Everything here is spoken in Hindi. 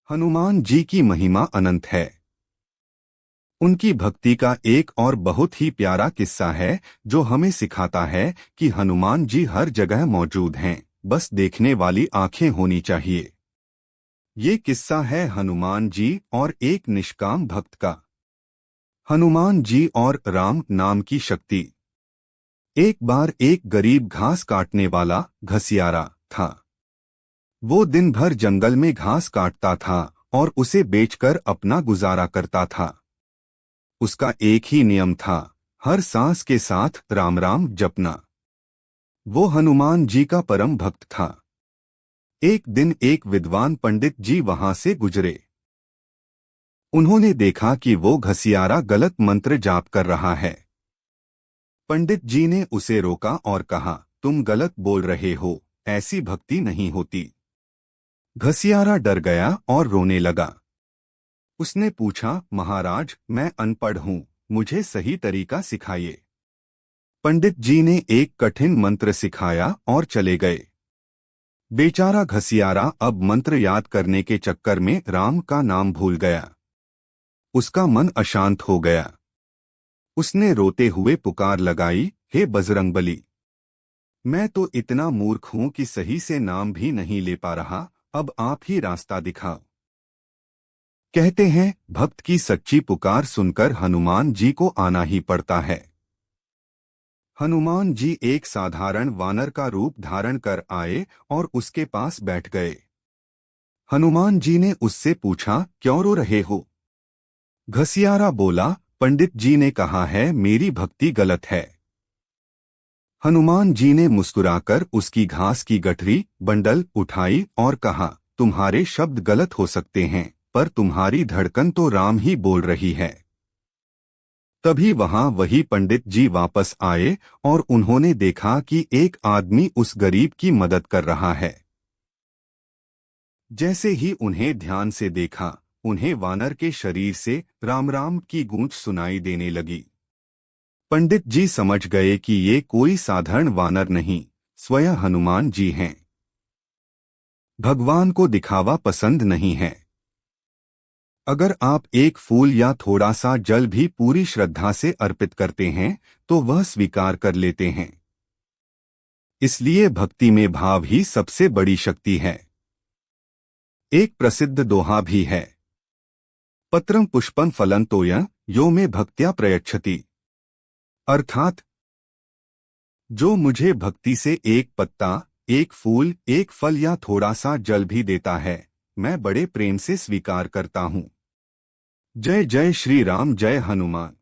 हनुमान जी की महिमा अनंत है। उनकी भक्ति का एक और बहुत ही प्यारा किस्सा है जो हमें सिखाता है कि हनुमान जी हर जगह मौजूद हैं, बस देखने वाली आंखें होनी चाहिए। ये किस्सा है हनुमान जी और एक निष्काम भक्त का। हनुमान जी और राम नाम की शक्ति। एक बार एक गरीब घास काटने वाला घसियारा था। वो दिन भर जंगल में घास काटता था और उसे बेचकर अपना गुजारा करता था। उसका एक ही नियम था, हर सांस के साथ राम राम जपना। वो हनुमान जी का परम भक्त था। एक दिन एक विद्वान पंडित जी वहां से गुजरे। उन्होंने देखा कि वो घसियारा गलत मंत्र जाप कर रहा है। पंडित जी ने उसे रोका और कहा, तुम गलत बोल रहे हो, ऐसी भक्ति नहीं होती। घसियारा डर गया और रोने लगा। उसने पूछा, महाराज, मैं अनपढ़ हूँ, मुझे सही तरीका सिखाइए। पंडित जी ने एक कठिन मंत्र सिखाया और चले गए। बेचारा घसियारा अब मंत्र याद करने के चक्कर में राम का नाम भूल गया। उसका मन अशांत हो गया। उसने रोते हुए पुकार लगाई, हे बजरंगबली, मैं तो इतना मूर्ख हूं कि सही से नाम भी नहीं ले पा रहा, अब आप ही रास्ता दिखाओ। कहते हैं, भक्त की सच्ची पुकार सुनकर हनुमान जी को आना ही पड़ता है। हनुमान जी एक साधारण वानर का रूप धारण कर आए और उसके पास बैठ गए। हनुमान जी ने उससे पूछा, क्यों रो रहे हो? घसियारा बोला, पंडित जी ने कहा है मेरी भक्ति गलत है। हनुमान जी ने मुस्कुराकर उसकी घास की गठरी बंडल उठाई और कहा, तुम्हारे शब्द गलत हो सकते हैं, पर तुम्हारी धड़कन तो राम ही बोल रही है। तभी वहां वही पंडित जी वापस आए और उन्होंने देखा कि एक आदमी उस गरीब की मदद कर रहा है। जैसे ही उन्हें ध्यान से देखा, उन्हें वानर के शरीर से राम राम की गूंज सुनाई देने लगी। पंडित जी समझ गए कि ये कोई साधारण वानर नहीं, स्वयं हनुमान जी हैं। भगवान को दिखावा पसंद नहीं है। अगर आप एक फूल या थोड़ा सा जल भी पूरी श्रद्धा से अर्पित करते हैं तो वह स्वीकार कर लेते हैं। इसलिए भक्ति में भाव ही सबसे बड़ी शक्ति है। एक प्रसिद्ध दोहा भी है, पत्रं पुष्पं फलं तोयं यो मे भक्त्या प्रयच्छति। अर्थात, जो मुझे भक्ति से एक पत्ता, एक फूल, एक फल या थोड़ा सा जल भी देता है, मैं बड़े प्रेम से स्वीकार करता हूँ। जय जय श्री राम, जय हनुमान।